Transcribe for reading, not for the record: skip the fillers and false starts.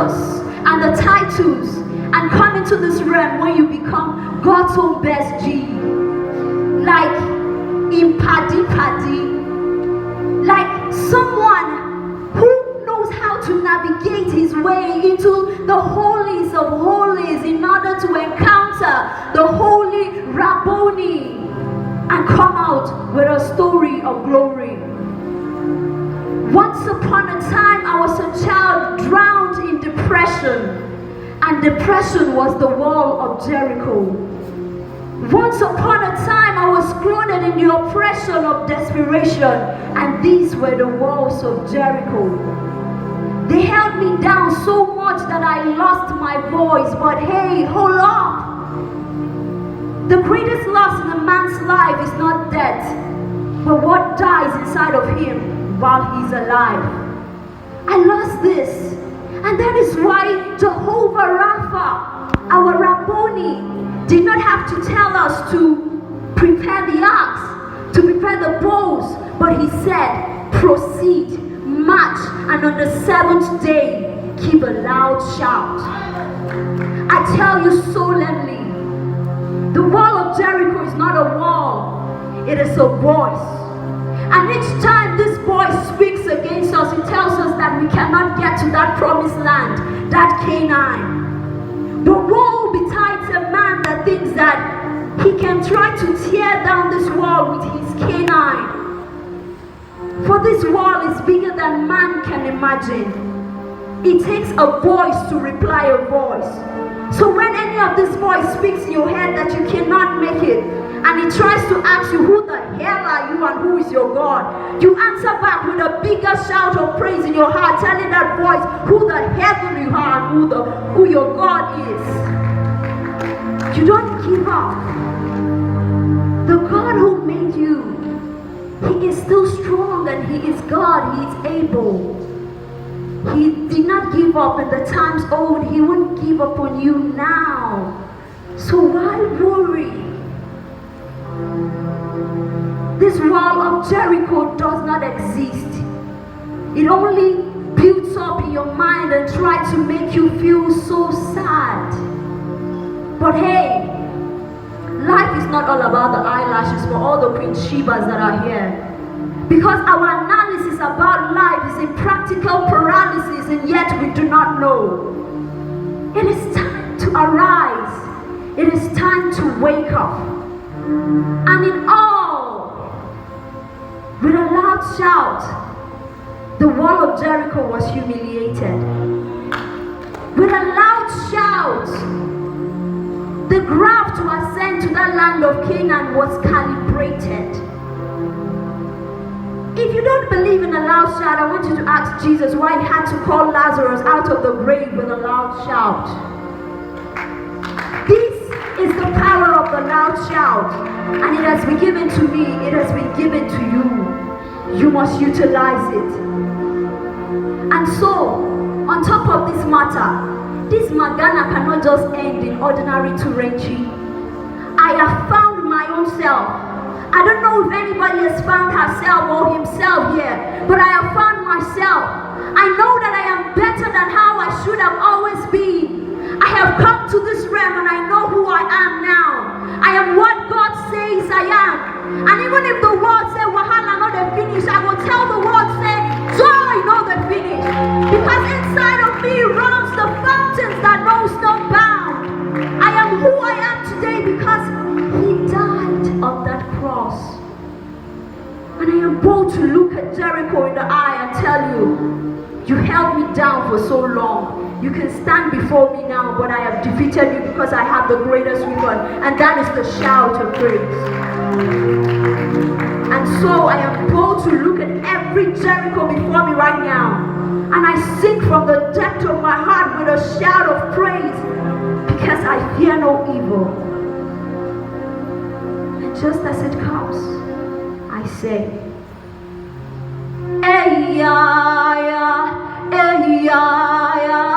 status and the titles and come into this realm when you become God's own best G. Like in paddy, like someone who knows how to navigate his way into the holies of holies in order to encounter the holy Rabboni and come out with a story of glory. Once upon a time, I was a child drowned in depression, and depression was the wall of Jericho. Once upon a time, I was clothed in the oppression of desperation, and these were the walls of Jericho. They held me down so much that I lost my voice, but hey, hold up! The greatest loss in a man's life is not death, but what dies inside of him while he's alive. I lost this, and that is why Jehovah Rapha, our Rabboni, did not have to tell us to prepare the ox, to prepare the bows, but he said, proceed, march, and on the seventh day, give a loud shout. I tell you solemnly, the wall of Jericho is not a wall, it is a voice. And each time this voice speaks against us, it tells us that we cannot get to that promised land, that Canaan. But woe betides a man that thinks that he can try to tear down this wall with his canine. For this wall is bigger than man can imagine. It takes a voice to reply a voice. So when any of this voice speaks in your head that you cannot make it, and it tries to ask you, who the hell are you and who is your God? You answer back with a bigger shout of praise in your heart, telling that voice who the hell you are and who your God is. You don't give up. The God who made you, He is still strong and He is God, He is able. He did not give up in the times old, He won't give up on you now. So why worry? This wall of Jericho does not exist. It only builds up in your mind and tries to make you feel so sad. But hey, life is not all about the eyelashes for all the Prince Shebas that are here. Because our analysis about life is in practical paralysis, and yet we do not know. It is time to arise. It is time to wake up. And in all, with a loud shout, the wall of Jericho was humiliated. With a loud shout, the graph to ascend to that land of Canaan was calibrated. If you don't believe in a loud shout, I want you to ask Jesus why He had to call Lazarus out of the grave with a loud shout. This is the power of the loud shout, and it has been given to me, it has been given to you. You must utilize it. And so, on top of this matter, this Magana cannot just end in ordinary Turenchi. I have found my own self. I don't know if anybody has found herself or himself here, but I have found myself. I know that I am better than how I should have always been. I have come to this realm and I know who I am now. I am what God says I am. And even if the world say Wahala not the finish, I will tell the world say joy not the finish. Because inside of me runs the fountains that knows no bound. I am who I am today because He died on that cross. And I am bold to look at Jericho in the eye and tell you, you held me down for so long. You can stand before me now, but I have defeated you because I have the greatest weapon, and that is the shout of praise. And so I am bold to look at every Jericho before me right now, and I sing from the depth of my heart with a shout of praise, because I fear no evil. And just as it comes, I say, Eya, Eya, Eya.